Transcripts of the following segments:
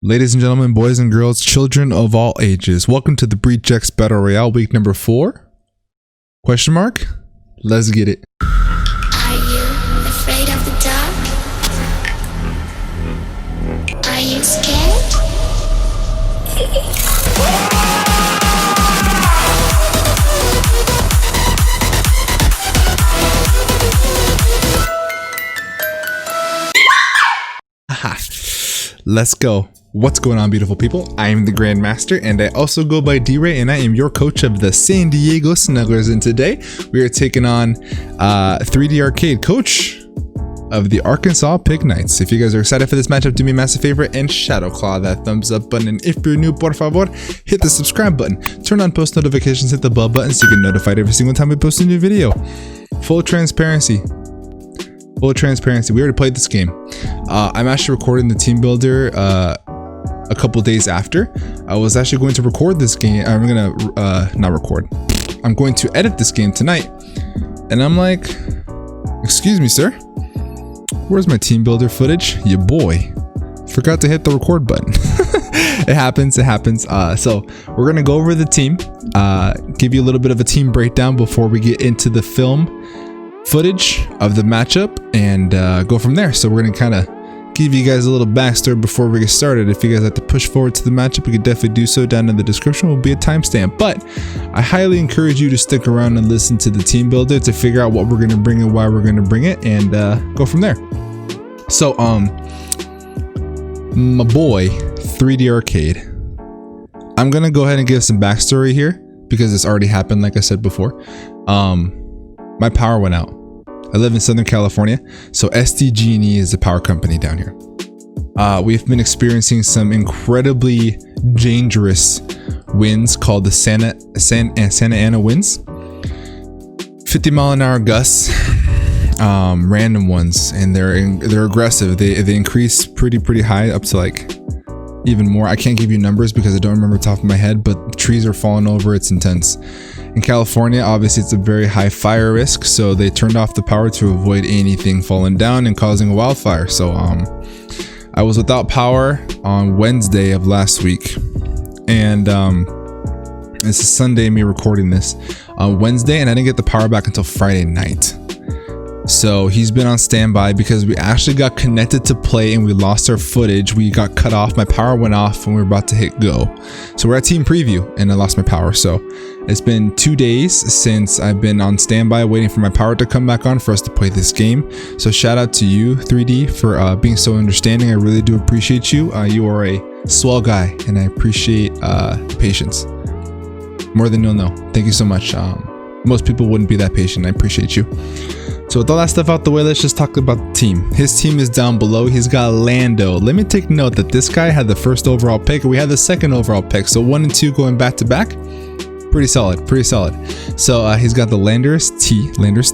Ladies and gentlemen, boys and girls, children of all ages, welcome to the BLitchhxCity Battle Royale week number 4? Question mark? Let's get it. Are you afraid of the dark? Are you scared? Haha. Let's go. What's going on, beautiful people? I am the Grandmaster, and I also go by D-Ray, and I am your coach of the San Diego Snugglers. And today we are taking on 3D Arcade, coach of the Arkansas Pig Knights. If you guys are excited for this matchup, do me a massive favor and shadow claw that thumbs up button. And if you're new, por favor, hit the subscribe button, turn on post notifications, hit the bell button so you get notified every single time we post a new video. Full transparency. We already played this game. I'm actually recording the team builder a couple days after. I was actually going to record this game. I'm gonna not record. I'm going to edit this game tonight, and I'm like, excuse me, sir, where's my team builder footage? Your boy forgot to hit the record button. It happens. So we're gonna go over the team, give you a little bit of a team breakdown before we get into the film footage of the matchup, and go from there. So we're gonna kind of give you guys a little backstory before we get started. If you guys have to push forward to the matchup, you can definitely do so. Down in the description will be a timestamp, but I highly encourage you to stick around and listen to the team builder to figure out what we're going to bring and why we're going to bring it, and go from there. So my boy 3D Arcade, I'm gonna go ahead and give some backstory here because it's already happened, like I said before. My power went out. I live in Southern California, so SDG&E is the power company down here. We've been experiencing some incredibly dangerous winds called the Santa Ana winds. 50-mile-an-hour gusts, random ones, and they're aggressive. They increase pretty high, up to like even more. I can't give you numbers because I don't remember the top of my head, but trees are falling over. It's intense. In California, obviously it's a very high fire risk, so they turned off the power to avoid anything falling down and causing a wildfire. So I was without power on Wednesday of last week, and it's a Sunday, me recording this on Wednesday, and I didn't get the power back until Friday night. So he's been on standby because we actually got connected to play and we lost our footage. We got cut off. My power went off when we were about to hit go. So we're at team preview and I lost my power. So it's been 2 days since I've been on standby waiting for my power to come back on for us to play this game. So shout out to you, 3D, for being so understanding. I really do appreciate you. You are a swell guy, and I appreciate patience more than you'll know. Thank you so much. Most people wouldn't be that patient. I appreciate you. So with all that stuff out the way, let's just talk about the team. His team is down below. He's got Lando. Let me take note that this guy had the first overall pick, and we had the second overall pick. So 1 and 2 going back to back. Pretty solid. So he's got the Landorus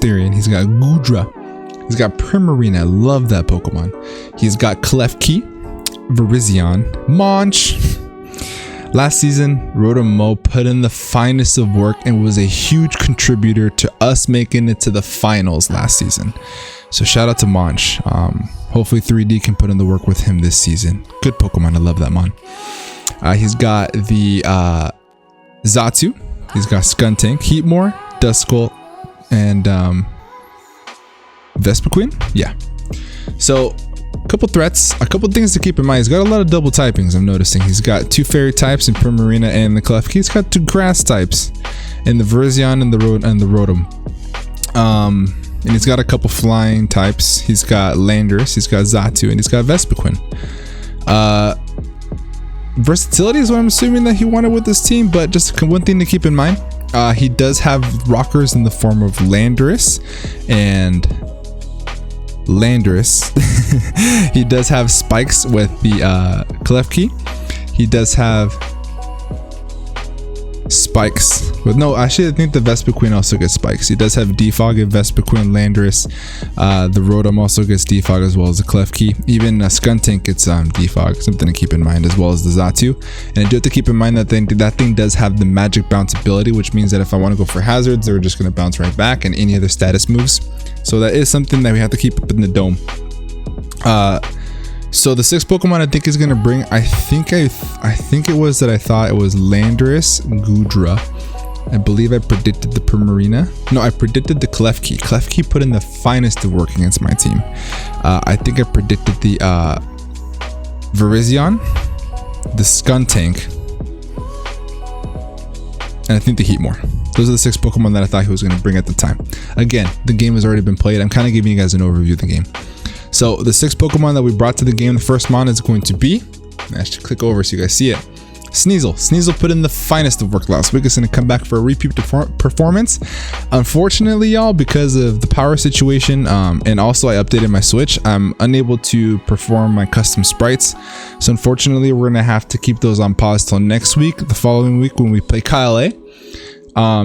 THERIAN. He's got Goodra. He's got Primarina. I love that Pokemon. He's got Klefki, Virizion, Monch. Last season, Rotom put in the finest of work and was a huge contributor to us making it to the finals last season. So shout out to Monch. Hopefully 3D can put in the work with him this season. Good Pokemon. I love that Mon. He's got the Xatu. He's got Skuntank, Heatmore, Duskull, and Vespiquen. Yeah. So a couple threats, a couple things to keep in mind. He's got a lot of double typings, I'm noticing. He's got 2 fairy types in Primarina and the Klefki. He's got 2 grass types in the Virizion and the Rotom. And he's got a couple flying types. He's got Landorus, he's got Xatu, and he's got Vespiquen. Versatility is what I'm assuming that he wanted with this team, but just one thing to keep in mind, he does have rockers in the form of Landorus and he does have spikes with the Klefki. He does have spikes with I think the Vespiquen also gets spikes. He does have defog in Vespiquen, Landorus. The Rotom also gets defog as well as the Klefki. Even Skuntank gets defog, something to keep in mind, as well as the Xatu. And I do have to keep in mind that that thing does have the magic bounce ability, which means that if I want to go for hazards, they're just going to bounce right back, and any other status moves. So that is something that we have to keep up in the dome. So the 6th Pokemon I think is gonna bring, I think it was that I thought it was Landorus, Goodra. I believe I predicted the Primarina. No, I predicted the Klefki. Klefki put in the finest of work against my team. I think I predicted the Virizion, the Skuntank, and I think the Heatmore. Those are the 6 Pokemon that I thought he was going to bring at the time. Again, the game has already been played. I'm kind of giving you guys an overview of the game. So the 6 Pokemon that we brought to the game, the first mon is going to be, I should click over so you guys see it, Sneasel. Sneasel put in the finest of work last week. It's going to come back for a repeat performance. Unfortunately, y'all, because of the power situation, and also I updated my Switch, I'm unable to perform my custom sprites. So unfortunately, we're going to have to keep those on pause till next week, the following week when we play Kyle A.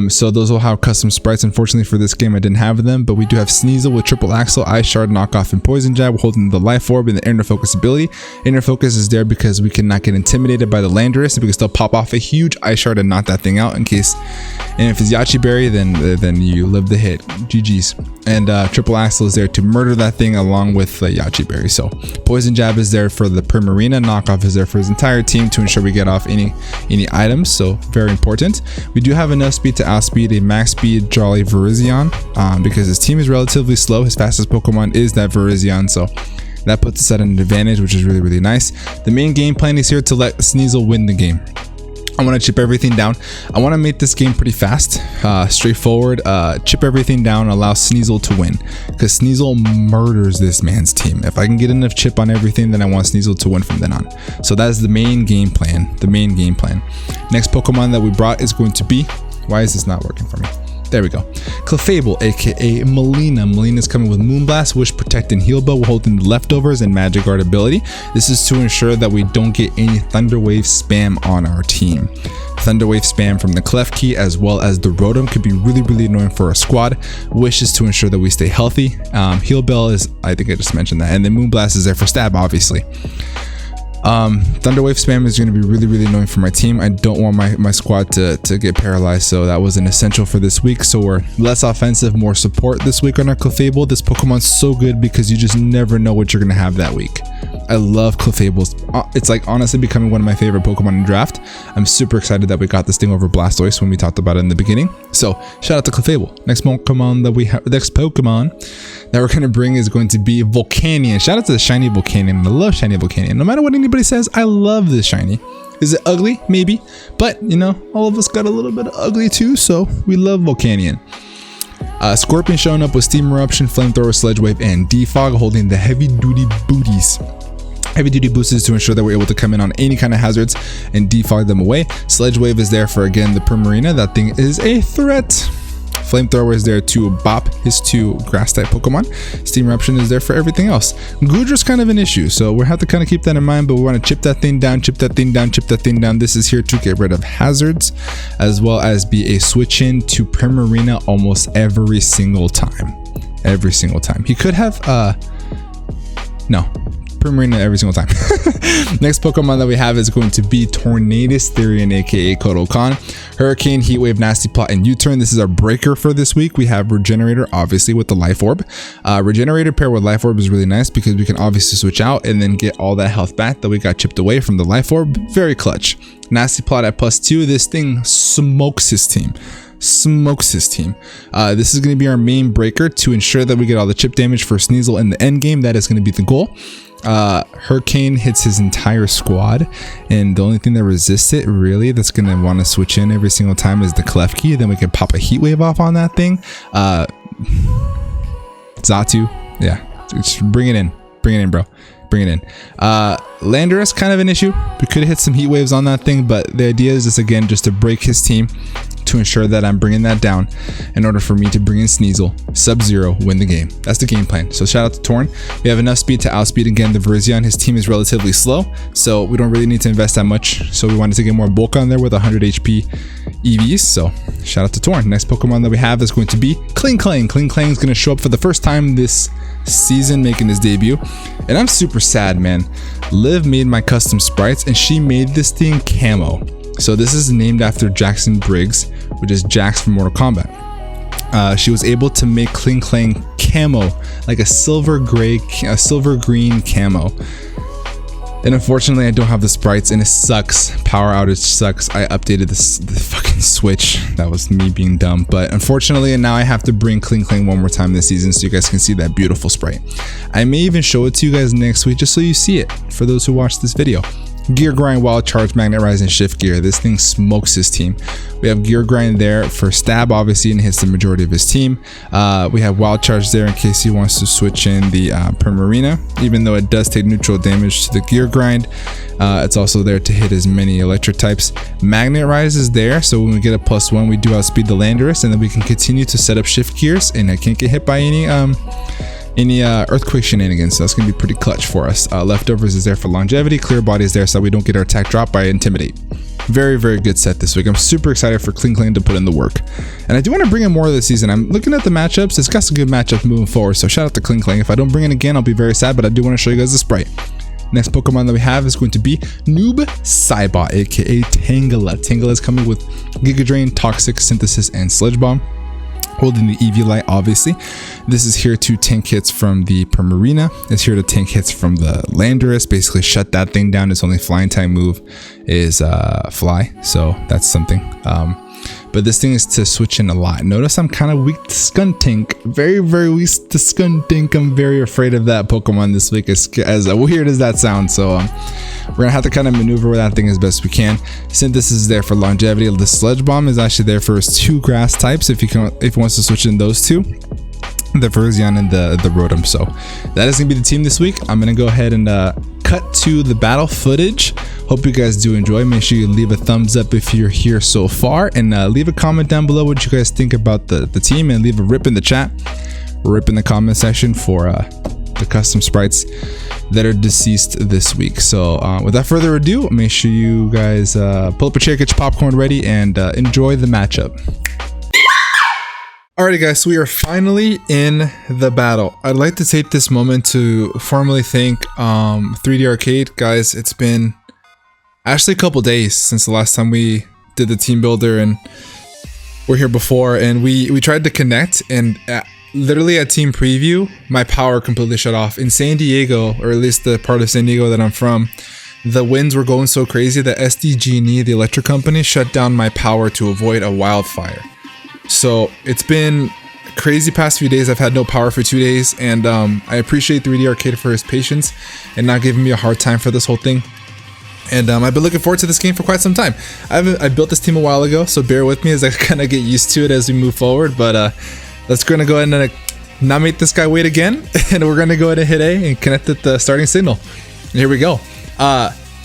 So those will have custom sprites. Unfortunately for this game, I didn't have them, but we do have Sneasel with Triple Axle, Ice Shard, Knockoff, and Poison Jab. We're holding the Life Orb and the Inner Focus ability. Inner Focus is there because we cannot get intimidated by the Landorus, and we can still pop off a huge Ice Shard and knock that thing out in case. And if it's Yachi Berry, then you live the hit. GG's. And Triple Axle is there to murder that thing along with Yachi Berry. So Poison Jab is there for the Primarina. Knockoff is there for his entire team to ensure we get off any items. So very important. We do have enough speed to outspeed a max speed Jolly Virizion because his team is relatively slow. His fastest Pokemon is that Virizion, so that puts us at an advantage, which is really, really nice. The main game plan is here to let Sneasel win the game. I want to chip everything down. I want to make this game pretty fast, straightforward. Chip everything down, allow Sneasel to win, because Sneasel murders this man's team. If I can get enough chip on everything, then I want Sneasel to win from then on. So that is the main game plan. Next Pokemon that we brought is going to be, why is this not working for me? There we go. Clefable, aka Melina. Melina's coming with Moonblast, Wish, Protect, and Heal Bell. We're holding the leftovers and Magic Guard ability. This is to ensure that we don't get any Thunder Wave spam on our team. Thunder Wave spam from the Klefki as well as the Rotom could be really, really annoying for our squad. Wish is to ensure that we stay healthy. Heal Bell is, I think I just mentioned that. And then Moonblast is there for stab, obviously. Thunder Wave spam is going to be really, really annoying for my team. I don't want my squad to get paralyzed, so that was an essential for this week. So we're less offensive, more support this week on our Clefable. This Pokemon's so good because you just never know what you're going to have that week. I love Clefables. It's like honestly becoming one of my favorite Pokemon in draft. I'm super excited that we got this thing over Blastoise when we talked about it in the beginning. So shout out to Clefable. Next Pokemon that we're going to bring is going to be Volcanion. Shout out to the shiny Volcanion. I love shiny Volcanion. No matter what anybody says, I love this shiny. Is it ugly? Maybe. But, you know, all of us got a little bit of ugly too, so we love Volcanion. Scorpion showing up with Steam Eruption, Flamethrower, Sledge Wave, and Defog, holding the Heavy Duty Booties. Heavy Duty Boost is to ensure that we're able to come in on any kind of hazards and defog them away. Sledge Wave is there for, again, the Primarina. That thing is a threat. Flamethrower is there to bop his 2 grass type Pokemon. Steam Eruption is there for everything else. Goodra's kind of an issue, so we'll have to kind of keep that in mind, but we want to chip that thing down, chip that thing down, chip that thing down. This is here to get rid of hazards, as well as be a switch in to Primarina almost every single time. Every single time. He could have, no. Primarina every single time. Next Pokemon that we have is going to be Tornadus THERIAN, aka Kodokan. Hurricane, Heat Wave, Nasty Plot, and U-Turn. This is our breaker for this week. We have Regenerator, obviously, with the Life Orb. Regenerator paired with Life Orb is really nice because we can obviously switch out and then get all that health back that we got chipped away from the Life Orb. Very clutch. Nasty Plot at +2. This thing smokes his team. This is going to be our main breaker to ensure that we get all the chip damage for Sneasel in the end game. That is going to be the goal. Hurricane hits his entire squad, and the only thing that resists it really that's going to want to switch in every single time is the Klefki. Then we can pop a Heat Wave off on that thing. Xatu, yeah, just bring it in, bro. Bring it in. Landorus, kind of an issue. We could have hit some Heat Waves on that thing, but the idea is just, again, just to break his team to ensure that I'm bringing that down in order for me to bring in Sneasel, Sub-Zero, win the game. That's the game plan. So shout out to Torn. We have enough speed to outspeed again the Virizion. His team is relatively slow, so we don't really need to invest that much. So we wanted to get more bulk on there with 100 HP EVs. So shout out to Torn. Next Pokemon that we have is going to be Kling Klang. Kling Klang is going to show up for the first time this season, making his debut, and I'm super sad, man. Liv made my custom sprites and she made this thing camo. So this is named after Jackson Briggs, which is Jax from Mortal Kombat. She was able to make Kling Klang camo, like a silver green camo. And unfortunately, I don't have the sprites, and it sucks. Power outage sucks. I updated the fucking Switch. That was me being dumb. But unfortunately, now I have to bring Kling Kling one more time this season so you guys can see that beautiful sprite. I may even show it to you guys next week just so you see it for those who watch this video. Gear Grind, Wild Charge, Magnet Rise, and Shift Gear. This thing smokes his team. We have Gear Grind there for stab, obviously, and hits the majority of his team. We have Wild Charge there in case he wants to switch in the Primarina, even though it does take neutral damage to the Gear Grind. It's also there to hit as many electric types. Magnet Rise is there, so when we get a +1, we do outspeed the Landorus, and then we can continue to set up Shift Gears, and I can't get hit by any earthquake shenanigans, so that's gonna be pretty clutch for us. Leftovers is there for longevity. Clear Body is there so we don't get our attack dropped by Intimidate. Very good set this week. I'm super excited for Kling Kling to put in the work, and I do want to bring in more of this season. I'm looking at the matchups. It's got some good matchups moving forward, so shout out to Kling Kling. If I don't bring it again, I'll be very sad, but I do want to show you guys the sprite. Next Pokemon that we have is going to be Noob Saibot, aka Tangela. Tangela is coming with Giga Drain, Toxic, Synthesis, and Sludge Bomb. Holding the Eviolite, obviously. This is here to tank hits from the Primarina. It's here to tank hits from the Landorus. Basically shut that thing down. Its only flying type move is fly, so that's something. But this thing is to switch in a lot. Notice I'm kind of weak to Skuntank. Very weak to Skuntank. I'm very afraid of that Pokemon this week, as weird as that sounds. So we're gonna have to kind of maneuver with that thing as best we can. Synthesis is there for longevity. The Sludge Bomb is actually there for his 2 grass types if he wants to switch in those 2. The Verzion and the Rotom. So that is gonna be the team this week. I'm gonna go ahead and cut to the battle footage. Hope you guys do enjoy. Make sure you leave a thumbs up if you're here so far, and leave a comment down below what you guys think about the team, and leave a rip in the chat, rip in the comment section for the custom sprites that are deceased this week. So without further ado, make sure you guys pull up a chair, get your popcorn ready, and enjoy the matchup. Alrighty guys, so we are finally in the battle. I'd like to take this moment to formally thank 3D Arcade. Guys, it's been actually a couple days since the last time we did the team builder, and we're here before, and we tried to connect, and literally at team preview, my power completely shut off. In San Diego, or at least the part of San Diego that I'm from, the winds were going so crazy that SDG&E, the electric company, shut down my power to avoid a wildfire. So it's been crazy past few days. I've had no power for 2 days, and I appreciate 3D Arcade for his patience and not giving me a hard time for this whole thing. And I've been looking forward to this game for quite some time. I built this team a while ago, so bear with me as I kind of get used to it as we move forward. But let's go ahead and not make this guy wait again, and we're gonna go ahead and hit A and connect at the starting signal. Here we go.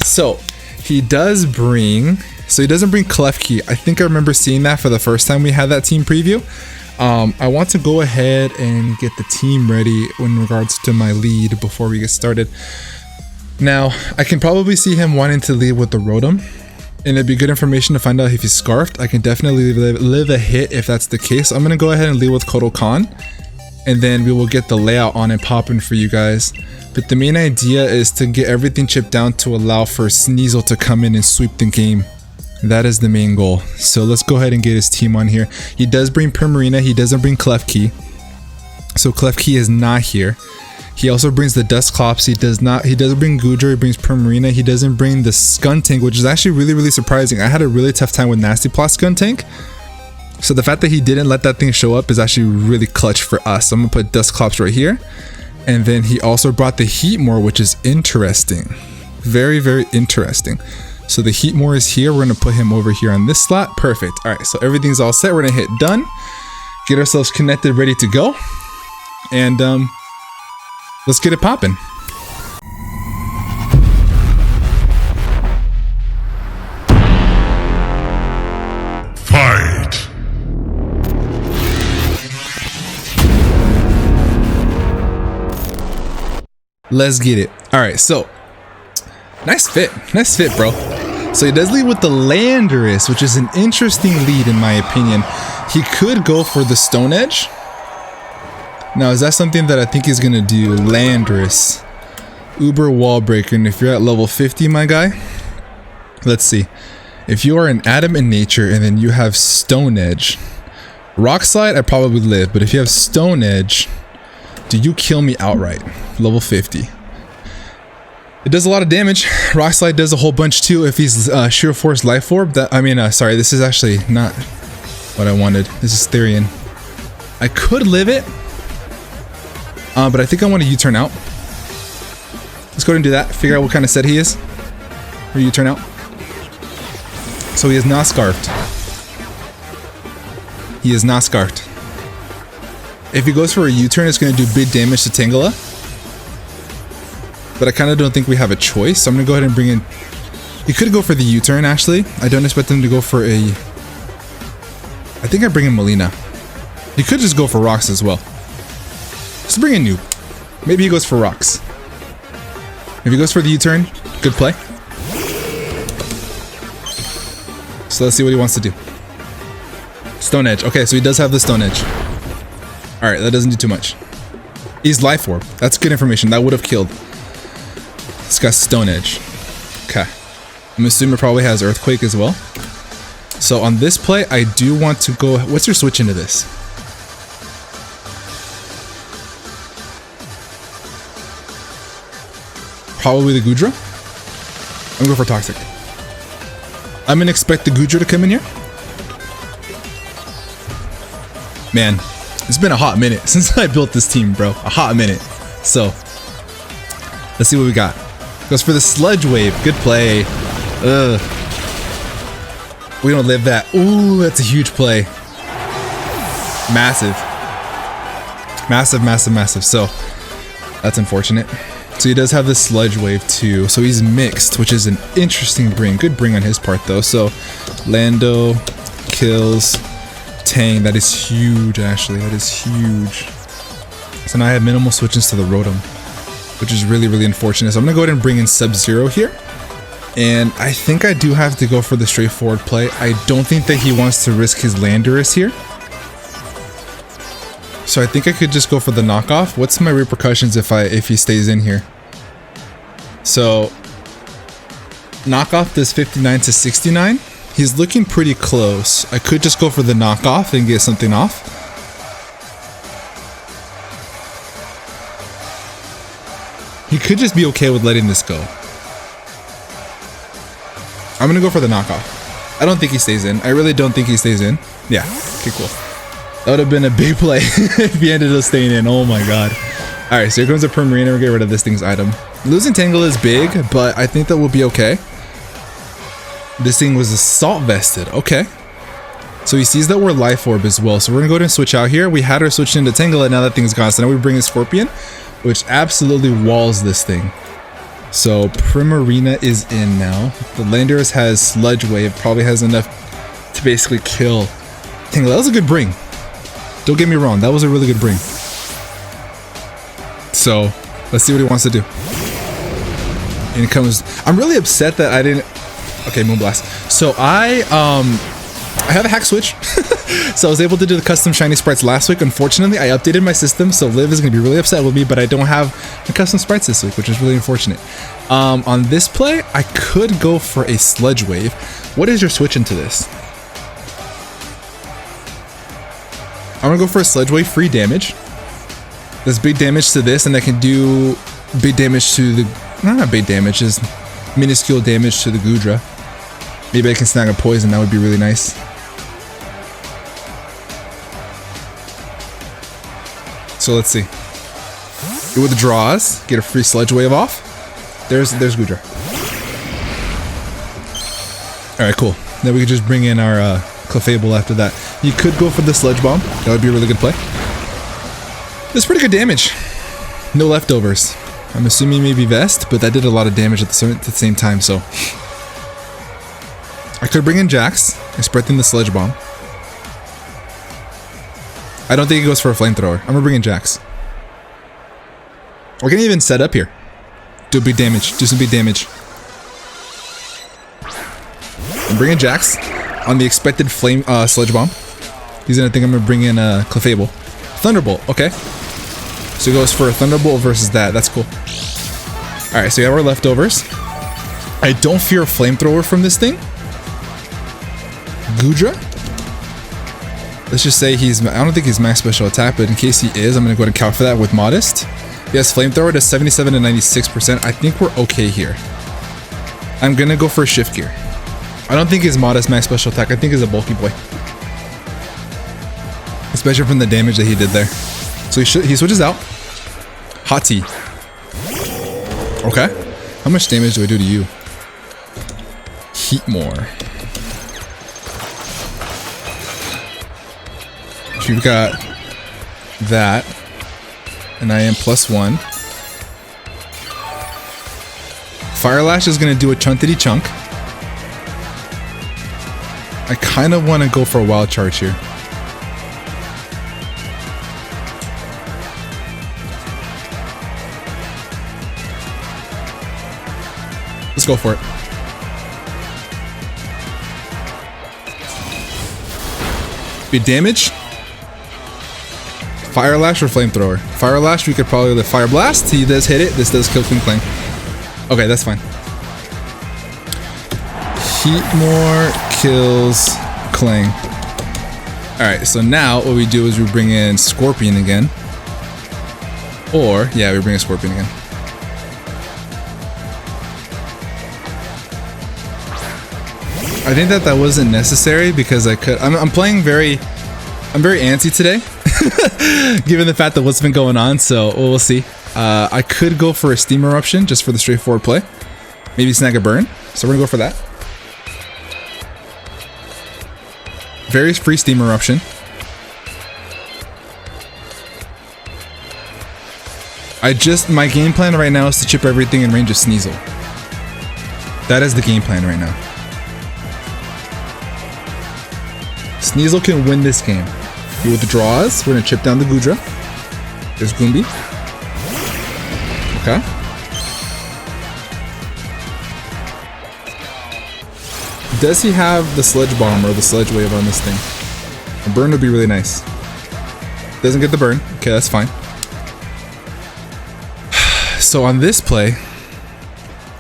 So he does bring. So he doesn't bring Klefki. I think I remember seeing that for the first time we had that team preview. I want to go ahead and get the team ready in regards to my lead before we get started. Now, I can probably see him wanting to lead with the Rotom, and it'd be good information to find out if he's scarfed. I can definitely live a hit if that's the case. I'm gonna go ahead and lead with Kotal Khan, and then we will get the layout on and popping for you guys. But the main idea is to get everything chipped down to allow for Sneasel to come in and sweep the game. That is the main goal. So let's go ahead and get his team on here. He does bring Primarina. He doesn't bring Klefki. So Klefki is not here. He also brings the Dusclops. He doesn't bring Goodra. He brings Primarina. He doesn't bring the Skuntank, which is actually really surprising. I had a really tough time with Nasty Plot Skuntank. So the fact that he didn't let that thing show up is actually really clutch for us. I'm gonna put Dusclops right here. And then he also brought the Heatmore, which is interesting. Very interesting. So the Heatmore is here. We're gonna put him over here on this slot. Perfect. All right, so everything's all set. We're gonna hit done, get ourselves connected, ready to go, and let's get it popping. Fight. Let's get it. All right, so nice fit, bro. So he does lead with the Landorus, which is an interesting lead in my opinion. He could go for the Stone Edge. Now, is that something that I think he's gonna do? Landorus, Uber Wall Breaker, and if you're at level 50, my guy, let's see. If you are an Atom in nature and then you have Stone Edge, Rock Slide, I probably live, but if you have Stone Edge, do you kill me outright? Level 50. It does a lot of damage. Rock Slide does a whole bunch too if he's Sheer Force Life Orb. Sorry, this is actually not what I wanted. This is THERIAN. I could live it, but I think I want to U-turn out. Let's go ahead and do that. Figure out what kind of set he is. Or U-turn out. So he is not scarfed. He is not scarfed. If he goes for a U-turn, it's going to do big damage to Tangela. But I kind of don't think we have a choice. So I'm going to go ahead and bring in... He could go for the U-turn, actually. I don't expect him to go for a... I think I bring in Melina. He could just go for rocks as well. Let's bring in Noob. Maybe he goes for rocks. If he goes for the U-turn, good play. So let's see what he wants to do. Stone Edge. Okay, so he does have the Stone Edge. Alright, that doesn't do too much. He's Life Orb. That's good information. That would have killed. It's got Stone Edge. Okay. I'm assuming it probably has Earthquake as well. So on this play, I do want to go... What's your switch into this? Probably the Goodra. I'm going for Toxic. I'm going to expect the Goodra to come in here. Man, it's been a hot minute since I built this team, bro. A hot minute. So, let's see what we got. Goes for the Sludge Wave. Good play. Ugh. We don't live that. Ooh, that's a huge play. Massive. Massive, massive, massive. So, that's unfortunate. So he does have the Sludge Wave too. So he's mixed, which is an interesting bring. Good bring on his part though. So Lando kills Tang. That is huge, actually. That is huge. So now I have minimal switches to the Rotom, which is really, really unfortunate. So I'm going to go ahead and bring in Sub-Zero here. And I think I do have to go for the straightforward play. I don't think that he wants to risk his Landorus here. So I think I could just go for the knockoff. What's my repercussions if he stays in here? So knockoff does 59 to 69. He's looking pretty close. I could just go for the knockoff and get something off. He could just be okay with letting this go. I'm gonna go for the knockoff. I don't think he stays in. I really don't think he stays in. Yeah, okay, cool. That would have been a big play if he ended up staying in. Oh my god. Alright, so here comes the Primarina. We'll get rid of this thing's item. Losing Tangle is big, but I think that will be okay. This thing was Assault Vested. Okay. So he sees that we're Life Orb as well. So we're going to go ahead and switch out here. We had her switch into Tangle, and now that thing's gone. So now we bring in Scorpion, which absolutely walls this thing. So Primarina is in now. The Landorus has Sludge Wave. Probably has enough to basically kill Tangle. That was a good bring. Don't get me wrong, that was a really good bring. So, let's see what he wants to do. And it comes... I'm really upset that I didn't... Okay, Moonblast. So, I have a hack switch. So, I was able to do the custom shiny sprites last week. Unfortunately, I updated my system, so Liv is going to be really upset with me, but I don't have the custom sprites this week, which is really unfortunate. On this play, I could go for a Sludge Wave. What is your switch into this? I'm gonna go for a Sludge Wave, free damage. Does big damage to this, and I can do big damage to the... Not big damage, is minuscule damage to the Goodra. Maybe I can snag a poison, that would be really nice. So let's see. It withdraws, get a free Sludge Wave off. There's Goodra. Alright, cool. Then we can just bring in our Clefable after that. You could go for the Sludge Bomb. That would be a really good play. That's pretty good damage. No leftovers. I'm assuming maybe Vest, but that did a lot of damage at the same time, so... I could bring in Jax, expecting the Sludge Bomb. I don't think he goes for a Flamethrower. I'm gonna bring in Jax. We're gonna even set up here. Do big damage. Do some big damage. I'm bringing Jax on the expected Flame Sludge Bomb. He's gonna think I'm gonna bring in a Clefable. Thunderbolt, okay. So he goes for a Thunderbolt versus that. That's cool. Alright, so we have our leftovers. I don't fear a Flamethrower from this thing. Goodra. Let's just say he's... I don't think he's max special attack, but in case he is, I'm gonna go ahead and count for that with Modest. Yes, flamethrower does 77 to 96%. I think we're okay here. I'm gonna go for a shift gear. I don't think he's modest max special attack. I think he's a bulky boy. Especially from the damage that he did there. So he switches out. Hot tea. Okay. How much damage do I do to you? Heat more. So you've got that. And I am +1. Fire Lash is going to do a chuntity chunk. I kind of want to go for a wild charge here. Let's go for it. Be damage. Fire Lash or Flamethrower? Fire Lash, we could probably the Fire Blast. He does hit it. This does kill Cling Clang. Okay, that's fine. Heatmore kills Clang. Alright, so now what we do is we bring in Scorpion again. Or, yeah, we bring in Scorpion again. I think that wasn't necessary because I could. I'm playing very antsy today, given the fact that what's been going on. So we'll see. I could go for a Steam Eruption just for the straightforward play. Maybe snag a burn. So we're gonna go for that. Very free Steam Eruption. My game plan right now is to chip everything in range of Sneasel. That is the game plan right now. Sneasel can win this game. He withdraws. We're gonna chip down the Goodra. There's Goombi. Okay. Does he have the Sledge Bomb or the Sledge Wave on this thing? A burn would be really nice. Doesn't get the burn. Okay, that's fine. So on this play,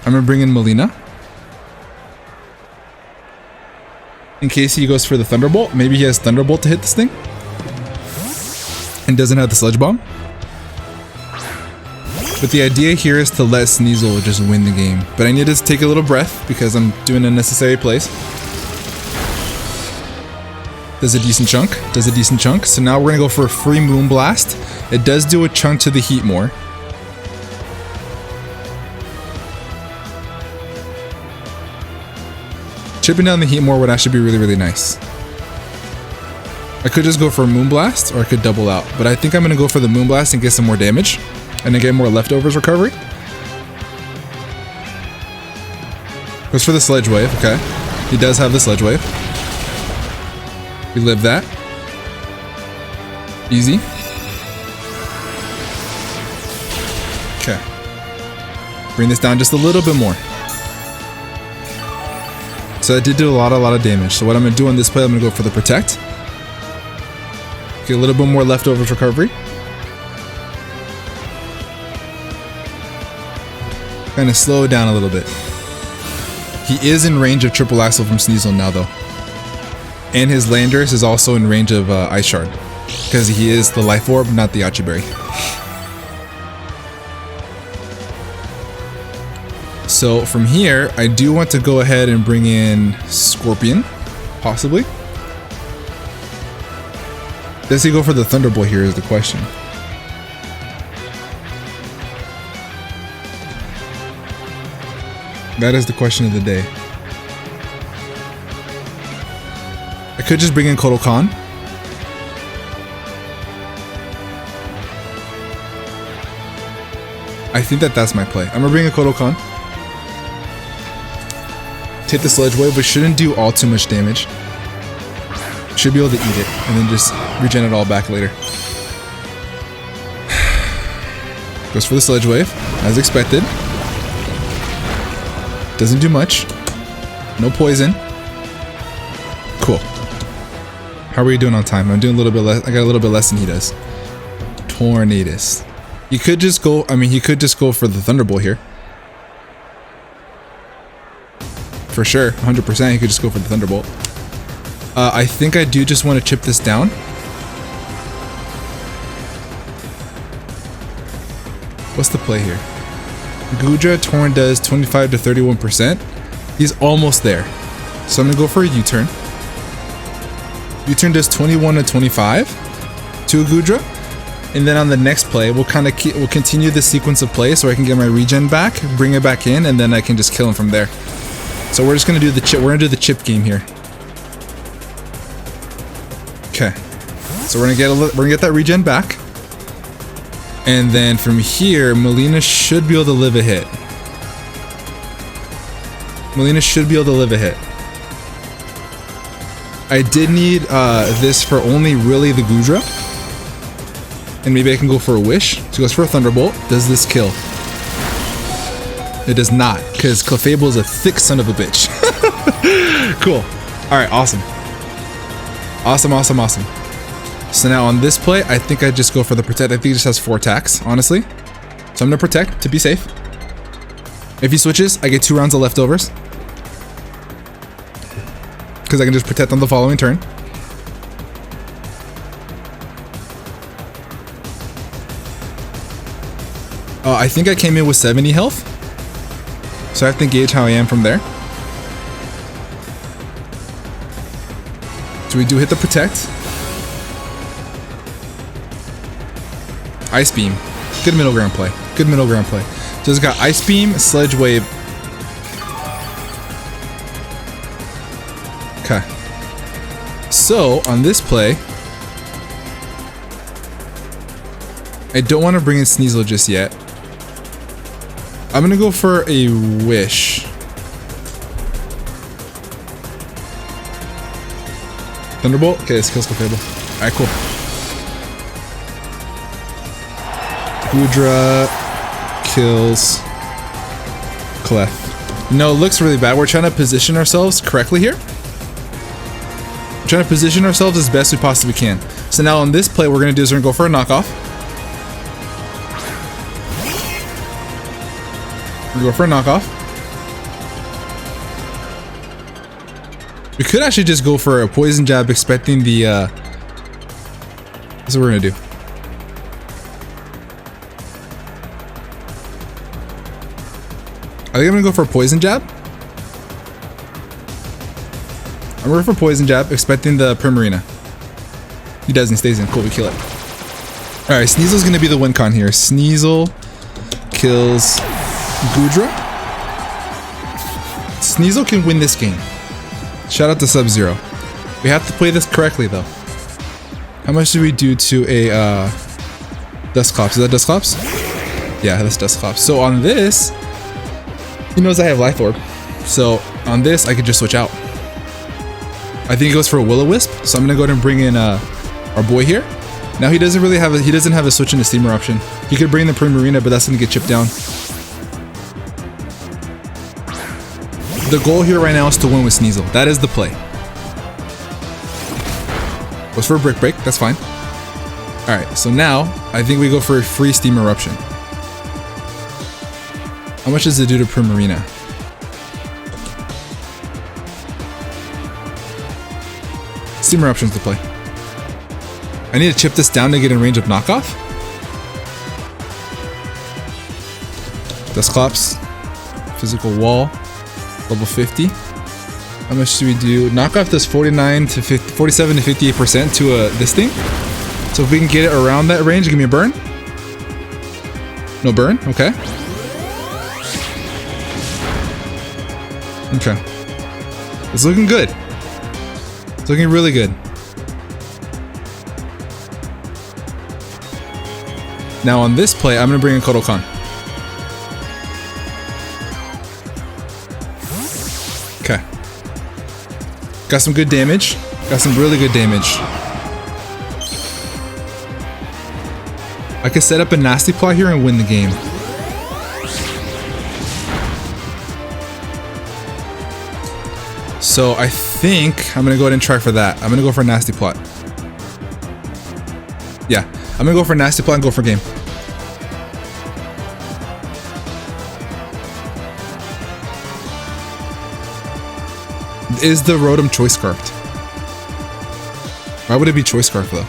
I'm gonna bring in Melina. In case he goes for the Thunderbolt. Maybe he has Thunderbolt to hit this thing. And doesn't have the Sledge Bomb. But the idea here is to let Sneasel just win the game. But I need to take a little breath because I'm doing unnecessary plays. Does a decent chunk. Does a decent chunk. So now we're going to go for a free Moonblast. It does do a chunk to the Heatmore. Chipping down the Heatmore would actually be really, really nice. I could just go for a Moonblast, or I could double out. But I think I'm going to go for the Moonblast and get some more damage. And then get more leftovers recovery. Goes for the Sledge Wave, okay. He does have the Sledge Wave. We live that. Easy. Okay. Bring this down just a little bit more. So I did do a lot of damage. So what I'm going to do on this play, I'm going to go for the Protect. Get a little bit more leftovers recovery. Kind of slow it down a little bit. He is in range of Triple Axle from Sneasel now though. And his Landorus is also in range of Ice Shard. Because he is the Life Orb, not the Yache Berry. So from here, I do want to go ahead and bring in Scorpion, possibly. Does he go for the Thunderbolt here is the question. That is the question of the day. I could just bring in Kotal Kahn. I think that's my play. I'm gonna bring in Kotal Kahn. Hit the Sledge Wave, but shouldn't do all too much damage. Should be able to eat it and then just regen it all back later. Goes for the Sledge Wave, as expected. Doesn't do much. No poison. Cool. How are we doing on time? I'm doing a little bit less. I got a little bit less than he does. Tornadus. He could just go. I mean, he could just go for the Thunderbolt here. For sure, 100%. He could just go for the Thunderbolt. I think I do just want to chip this down. What's the play here? Gudra Torn does 25 to 31%. He's almost there. So I'm gonna go for a U-turn. U-turn does 21 to 25 to a Gudra. And then on the next play, we'll continue the sequence of plays so I can get my regen back, bring it back in, and then I can just kill him from there. So we're just gonna do the chip. We're gonna do the chip game here. Okay. So we're gonna get that regen back. And then from here, Melina should be able to live a hit. Melina should be able to live a hit. I did need this for only really the Gudra. And maybe I can go for a wish. So he goes for a Thunderbolt. Does this kill? It does not, because Clefable is a thick son of a bitch. Cool. Alright, awesome. Awesome, awesome, awesome. So now on this play, I think I just go for the protect. I think he just has 4 attacks, honestly. So I'm gonna protect to be safe. If he switches, I get 2 rounds of leftovers. Because I can just protect on the following turn. I think I came in with 70 health. So I have to gauge how I am from there. So we do hit the protect. Ice Beam. Good middle ground play. Good middle ground play. So it's got Ice Beam, Sledge Wave. Okay. So on this play, I don't want to bring in Sneasel just yet. I'm gonna go for a wish. Thunderbolt? Okay, this kills Clefable. Alright, cool. Gudra kills Clef. No, it looks really bad. We're trying to position ourselves correctly here. We're trying to position ourselves as best we possibly can. So now on this play, what we're gonna do is we're gonna go for a knockoff. We're gonna go for a knockoff. We could actually just go for a poison jab, expecting the that's what we're gonna do. I think I'm gonna go for a poison jab. I'm going for poison jab, expecting the Primarina. He doesn't, stays in. Cool, we kill it. Alright, Sneasel's gonna be the win con here. Sneasel kills Gudra. Sneasel can win this game. Shout out to Sub-Zero. We have to play this correctly though. How much do we do to a Dusclops? Is that Dusclops? Yeah, that's Dusclops. So on this, he knows I have Life Orb. So on this, I could just switch out. I think he goes for a Will-O-Wisp. So I'm gonna go ahead and bring in our boy here. Now he doesn't really have a switch into Steam Eruption. He could bring the Primarina, but that's gonna get chipped down. The goal here right now is to win with Sneasel. That is the play. Goes for a Brick Break, that's fine. Alright, so now I think we go for a free Steam Eruption. How much does it do to Primarina? Steam Eruption's the play. I need to chip this down to get in range of knockoff. Dusclops. Physical Wall. Level 50. How much do we do? Knockoff does 47 to 58% to this thing. So if we can get it around that range, give me a burn. No burn? Okay. Okay. It's looking good. It's looking really good. Now on this play, I'm going to bring in Kodokan. Okay. Got some good damage. Got some really good damage. I could set up a nasty plot here and win the game. So I think I'm gonna go ahead and try for that. I'm gonna go for a nasty plot. Yeah, I'm gonna go for a nasty plot and go for game. Is the Rotom Choice Scarfed? Why would it be Choice Scarf though?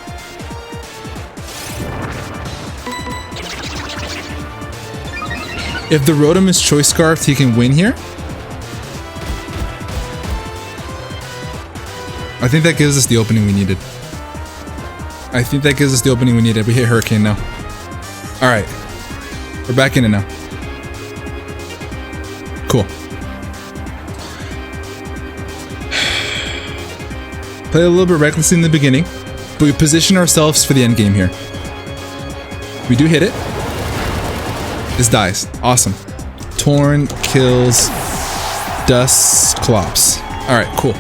If the Rotom is Choice Scarfed, he can win here. I think that gives us the opening we needed. We hit Hurricane now. All right. We're back in it now. Cool. Play a little bit recklessly in the beginning, but we position ourselves for the end game here. We do hit it. This dies. Awesome. Torn kills Dusclops. All right, cool.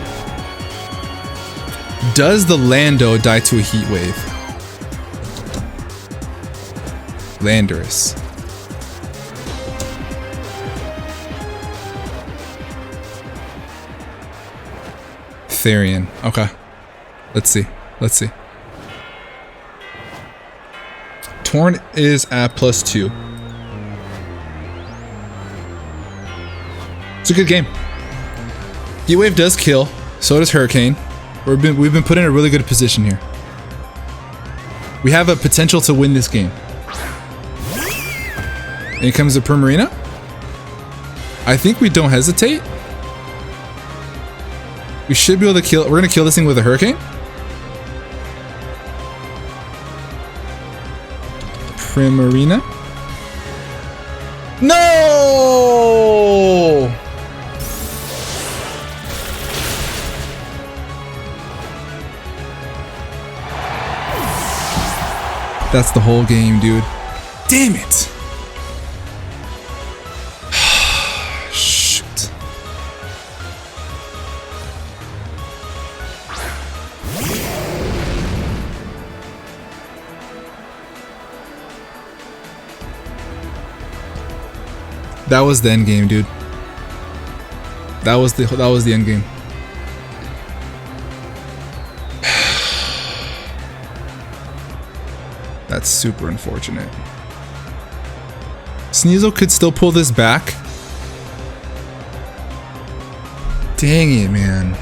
Does the Lando die to a heat wave? Landorus. THERIAN. Okay. Let's see. Torn is at +2. It's a good game. Heat wave does kill. So does Hurricane. We've been put in a really good position here. We have a potential to win this game. And here comes the Primarina. I think we don't hesitate. We should be able to kill. We're gonna kill this thing with a Hurricane. Primarina. No! That's the whole game, dude. Damn it. Shoot. That was the end game, dude. That was the end game. That's super unfortunate. Sneasel could still pull this back. Dang it, man.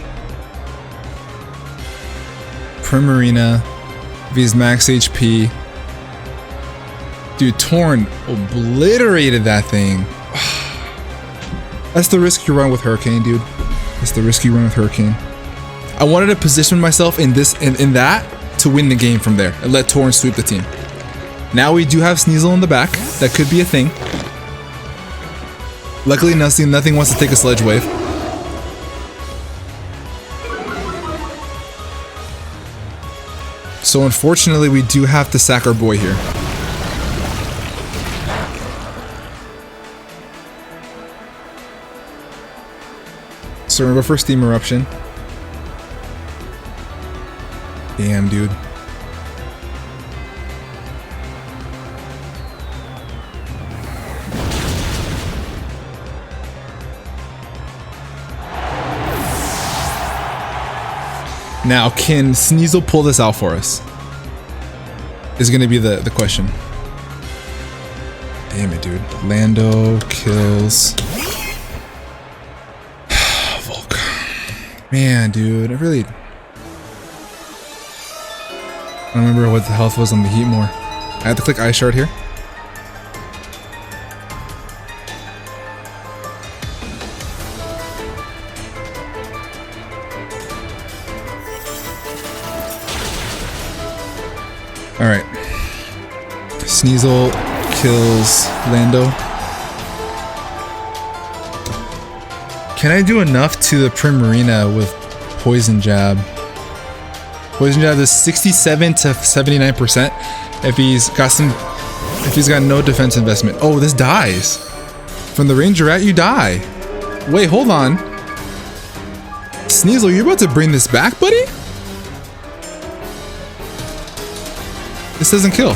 Primarina. V's max HP. Dude, Torn obliterated that thing. That's the risk you run with Hurricane, dude. That's the risk you run with Hurricane. I wanted to position myself in that to win the game from there and let Torn sweep the team. Now we do have Sneasel in the back. That could be a thing. Luckily, nothing wants to take a Sledge Wave. So unfortunately, we do have to sack our boy here. So we're gonna go for Steam Eruption. Damn, dude. Now, can Sneasel pull this out for us? Is gonna be the question. Damn it, dude. Lando kills Volk. Man, dude, I don't remember what the health was on the Heat more. I have to click Ice Shard here. Alright. Sneasel kills Lando. Can I do enough to the Primarina with Poison Jab? Poison Jab is 67 to 79% if he's got no defense investment. Oh, this dies. From the range you're at, you die. Wait, hold on. Sneasel, you're about to bring this back, buddy? This doesn't kill.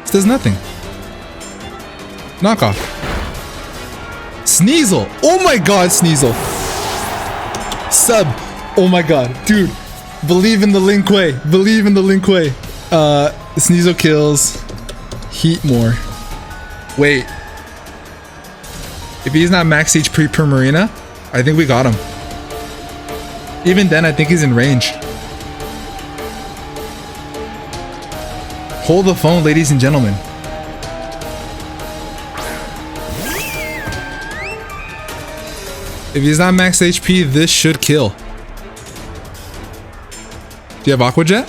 This does nothing. Knockoff. Sneasel. Oh my god, Sneasel. Sub. Oh my god. Dude. Believe in the Link Way. Believe in the Link Way. Sneasel kills Heat more. Wait. If he's not max HP Primarina, I think we got him. Even then, I think he's in range. Hold the phone, ladies and gentlemen. If he's not max HP, this should kill. Do you have Aqua Jet?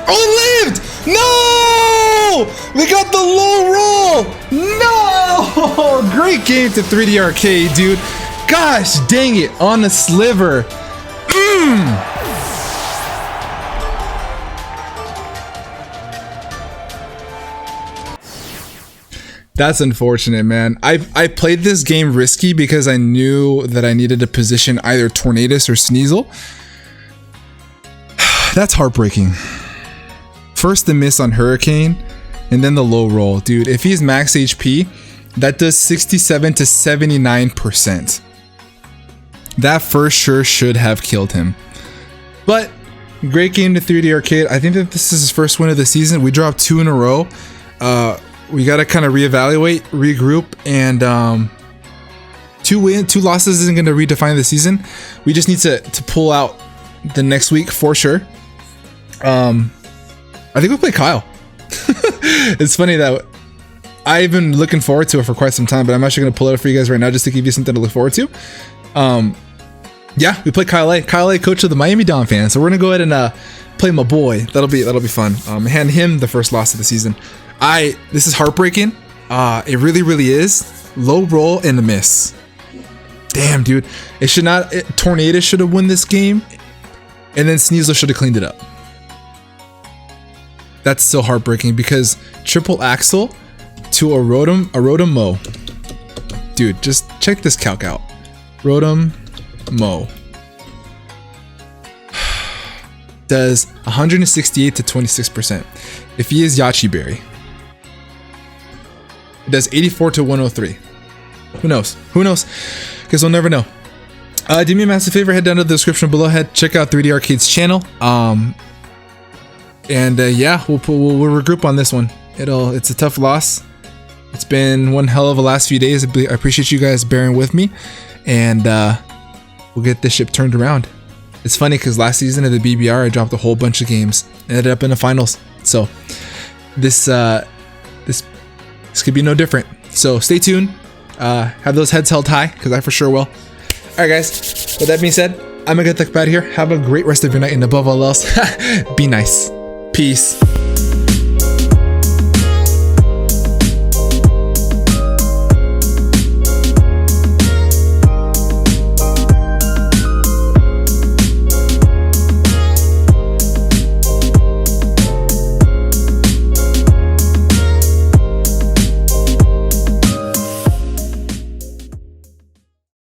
Oh, it lived! No! We got the low roll! No! Great game to 3D Arcade, dude. Gosh dang it, on the sliver. That's unfortunate, man. I played this game risky because I knew that I needed to position either Tornadus or Sneasel. That's heartbreaking. First the miss on Hurricane, and then the low roll. Dude, if he's max HP, that does 67 to 79%. That for sure should have killed him. But great game to 3D Arcade. I think that this is his first win of the season. We dropped 2 in a row. We got to kind of reevaluate, regroup, and 2 losses isn't going to redefine the season. We just need to pull out the next week for sure. I think we play Kyle. It's funny that I've been looking forward to it for quite some time, but I'm actually going to pull it up for you guys right now just to give you something to look forward to. Yeah, we play Kyle A. Kyle A, coach of the Miami Dolphins. So we're going to go ahead and play my boy. That'll be fun. Hand him the first loss of the season. This is heartbreaking. It really is. Low roll and a miss. Damn, dude. It should not. Tornado should have won this game, and then Sneasel should have cleaned it up. That's so heartbreaking because triple axle to a Rotom Mo. Dude, just check this calc out. Rotom Mo does 168 to 26%. If he is Yachi Berry, it does 84 to 103. Who knows? Who knows? Because we'll never know. Do me a massive favor, head down to the description below, check out 3D Arcade's channel. Yeah, we'll regroup on this one. It's a tough loss. It's been one hell of a last few days. I appreciate you guys bearing with me, and we'll get this ship turned around. It's funny because last season of the BBR, I dropped a whole bunch of games and ended up in the finals. So this could be no different. So stay tuned. Have those heads held high because I for sure will. All right, guys. With that being said, I'm gonna get the out of here. Have a great rest of your night, and above all else, be nice. Peace.